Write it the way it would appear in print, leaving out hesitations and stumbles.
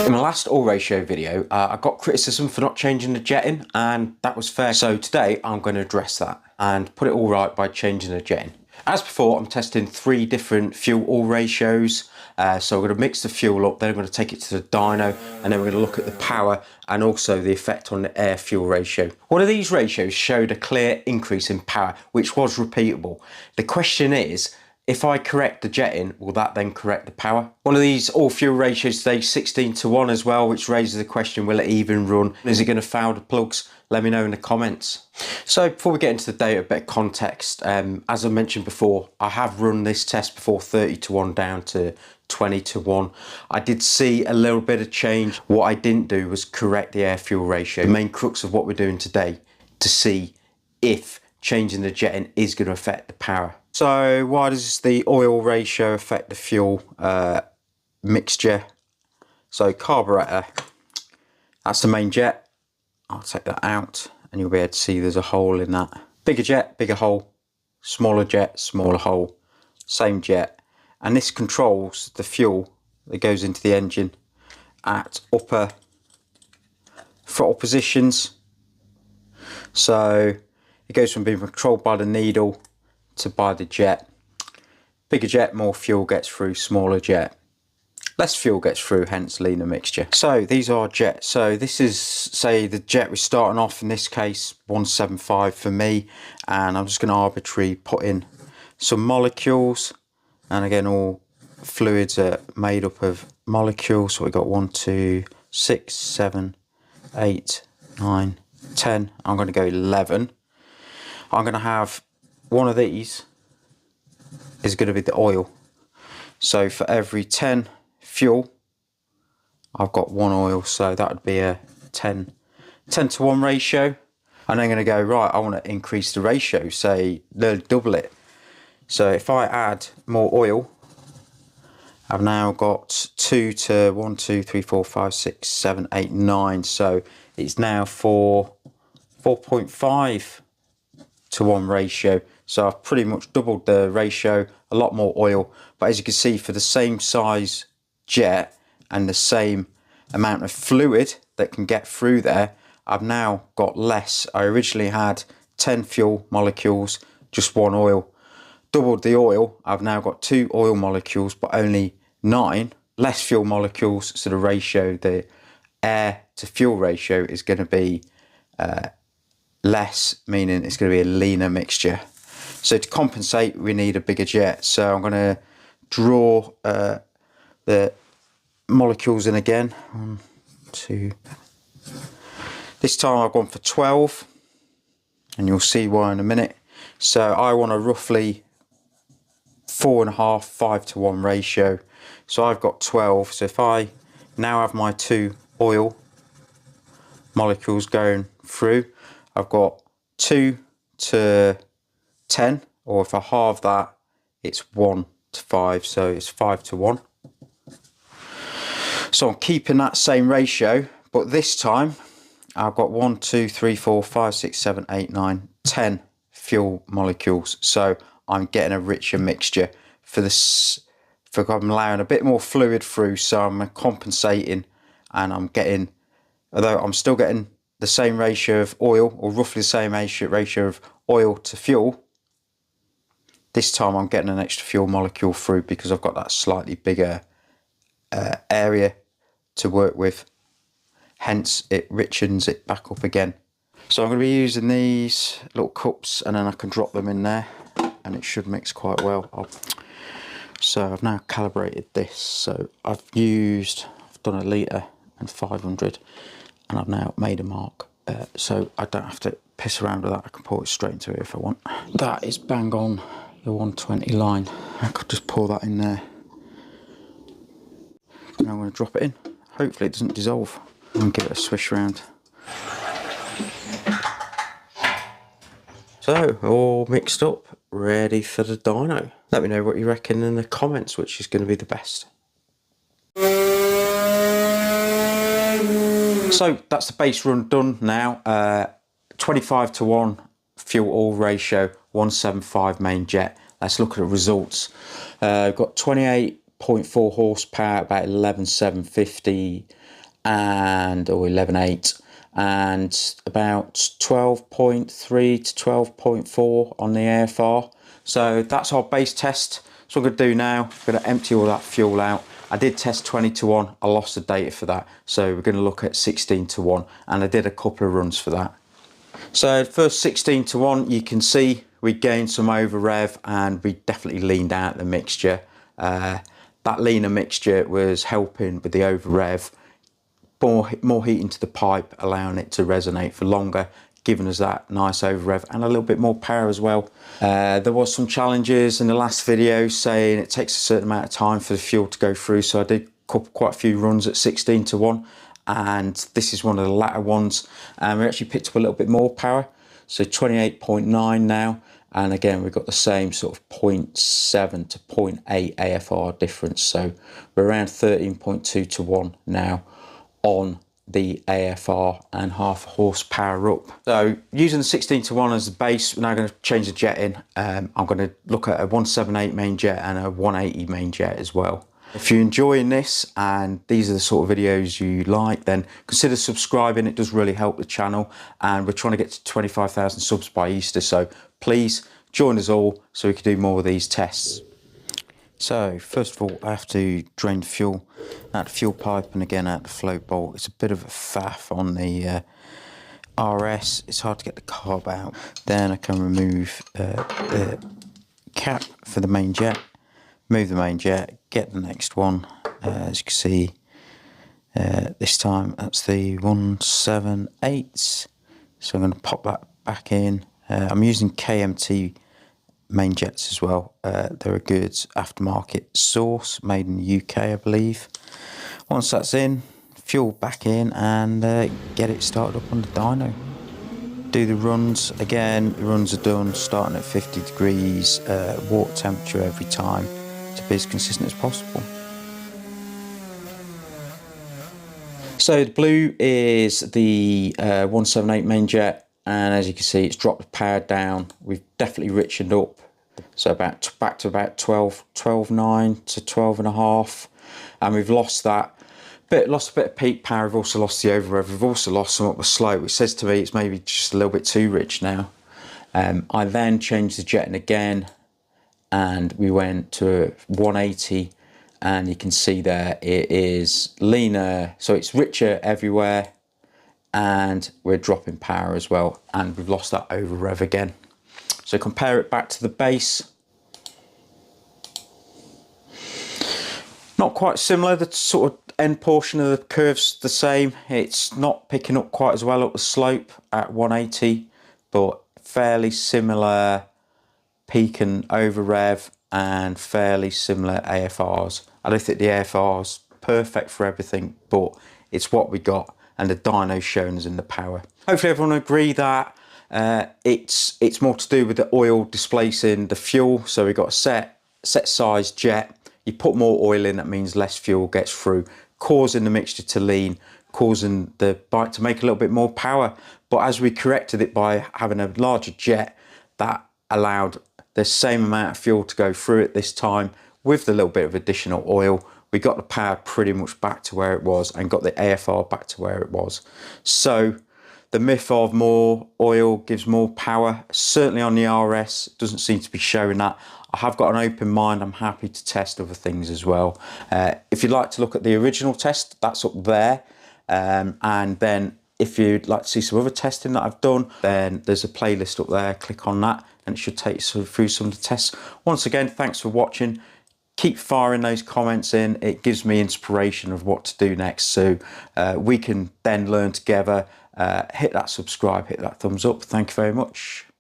In my last oil ratio video, I got criticism for not changing the jetting, and that was fair. So today I'm going to address that and put it all right by changing the jetting. As before, I'm testing 3 different fuel oil ratios. So we're going to mix the fuel up, then I'm going to take it to the dyno, and then we're going to look at the power and also the effect on the air fuel ratio. One of these ratios showed a clear increase in power, which was repeatable. The question is, if I correct the jetting, will that then correct the power? One of these all fuel ratios today, 16:1 as well, which raises the question, will it even run? Is it going to foul the plugs? Let me know in the comments. So before we get into the data, a bit of context. As I mentioned before, I have run this test before 30:1 down to 20:1. I did see a little bit of change. What I didn't do was correct the air fuel ratio. The main crux of what we're doing today, to see if changing the jetting is going to affect the power. So why does the oil ratio affect the fuel mixture? So carburetor, that's the main jet. I'll take that out and you'll be able to see there's a hole in that. Bigger jet, bigger hole. Smaller jet, smaller hole. Same jet. And this controls the fuel that goes into the engine at upper throttle positions. So it goes from being controlled by the needle to by the jet. Bigger jet, more fuel gets through. Smaller jet, less fuel gets through, hence leaner mixture. So these are jets. So this is, say the jet we're starting off, in this case 175 for me, and I'm just going to arbitrarily put in some molecules, and again all fluids are made up of molecules. So we got 1, 2, 6, 7, 8, 9, 10. I'm going to go 11. I'm going to have one of these is going to be the oil. So for every 10 fuel, I've got 1 oil. So that would be a 10:1 ratio. And I'm going to go, right, I want to increase the ratio, say double it. So if I add more oil, I've now got 2 to 1, 2, 3, 4, 5, 6, 7, 8, 9. So it's now 4.5:1 ratio. So I've pretty much doubled the ratio, a lot more oil. But as you can see, for the same size jet and the same amount of fluid that can get through there, I've now got less. I originally had 10 fuel molecules, just 1 oil. Doubled the oil, I've now got 2 oil molecules, but only 9 less fuel molecules. So the ratio, the air to fuel ratio, is going to be less, meaning it's going to be a leaner mixture. So to compensate, we need a bigger jet. So I'm going to draw the molecules in again. 1, 2. This time I've gone for 12, and you'll see why in a minute. So I want a roughly 4.5, 5:1 ratio. So I've got 12. So if I now have my 2 oil molecules going through, I've got 2 to 10, or if I halve that, it's 1 to 5, so it's 5:1. So I'm keeping that same ratio, but this time I've got 1, 2, 3, 4, 5, 6, 7, 8, 9, 10 fuel molecules. So I'm getting a richer mixture for this. I'm allowing a bit more fluid through, so I'm compensating, and I'm getting, although I'm still getting the same ratio of oil, or roughly the same ratio of oil to fuel, this time I'm getting an extra fuel molecule through because I've got that slightly bigger area to work with. Hence it richens it back up again. So I'm going to be using these little cups, and then I can drop them in there and it should mix quite well. So I've now calibrated this. So I've done 1 litre and 500, and I've now made a mark. So I don't have to piss around with that. I can pour it straight into it if I want. That is bang on the 120 line. I could just pour that in there. Now I'm going to drop it in. Hopefully it doesn't dissolve. And give it a swish around. So all mixed up, ready for the dyno. Let me know what you reckon in the comments, which is going to be the best. So that's the base run done now. 25:1 fuel oil ratio, 175 main jet. Let's look at the results. Got 28.4 horsepower, about 11,750 and or 11.8 and about 12.3 to 12.4 on the AFR. So that's our base test. So what I'm going to do now, I'm going to empty all that fuel out. I did test 20 to 1, I lost the data for that, so we're going to look at 16 to 1, and I did a couple of runs for that. So first 16 to 1, you can see we gained some over rev and we definitely leaned out the mixture. That leaner mixture was helping with the over rev, more heat into the pipe, allowing it to resonate for longer, giving us that nice over rev and a little bit more power as well. There was some challenges in the last video saying it takes a certain amount of time for the fuel to go through, so I did quite a few runs at 16 to 1, and this is one of the latter ones, and we actually picked up a little bit more power, so 28.9 now, and again we've got the same sort of 0.7 to 0.8 AFR difference, so we're around 13.2 to 1 now on the AFR and half horsepower up. So using the 16 to 1 as the base, we're now going to change the jet in. I'm going to look at a 178 main jet and a 180 main jet as well. If you're enjoying this and these are the sort of videos you like, then consider subscribing. It does really help the channel, and we're trying to get to 25,000 subs by Easter, so please join us all so we can do more of these tests. So first of all, I have to drain the fuel out the fuel pipe and again out the float bolt. It's a bit of a faff on the RS. It's hard to get the carb out. Then I can remove the cap for the main jet, move the main jet, get the next one. As you can see, this time that's the 178. So I'm going to pop that back in. I'm using KMT main jets as well. They're a good aftermarket source, made in the UK, I believe. Once that's in, fuel back in and get it started up on the dyno. Do the runs again. The runs are done starting at 50 degrees, water temperature every time to be as consistent as possible. So the blue is the 178 main jet, and as you can see, it's dropped the power down. We've definitely richened up, so back to about 12.9 to 12.5, and we've lost that. Lost a bit of peak power. We've also lost the over rev. We've also lost some up the slope, which says to me it's maybe just a little bit too rich now. I then changed the jetting again, and we went to 180, and you can see there it is leaner, so it's richer everywhere, and we're dropping power as well, and we've lost that over rev again. So compare it back to the base. Not quite similar, the sort of end portion of the curve's the same. It's not picking up quite as well up the slope at 180, but fairly similar peak and over rev and fairly similar AFRs. I don't think the AFR's perfect for everything, but it's what we got, and the dyno's showing us in the power. Hopefully everyone will agree that it's more to do with the oil displacing the fuel. So we've got a set size jet. You put more oil in, that means less fuel gets through, causing the mixture to lean, causing the bike to make a little bit more power. But as we corrected it by having a larger jet, that allowed the same amount of fuel to go through it this time with the little bit of additional oil. We got the power pretty much back to where it was and got the AFR back to where it was. So the myth of more oil gives more power, certainly on the RS, doesn't seem to be showing that. I have got an open mind. I'm happy to test other things as well. If you'd like to look at the original test, that's up there. And then if you'd like to see some other testing that I've done, then there's a playlist up there. Click on that and it should take you through some of the tests. Once again, thanks for watching. Keep firing those comments in. It gives me inspiration of what to do next, so we can then learn together. Hit that subscribe, hit that thumbs up. Thank you very much.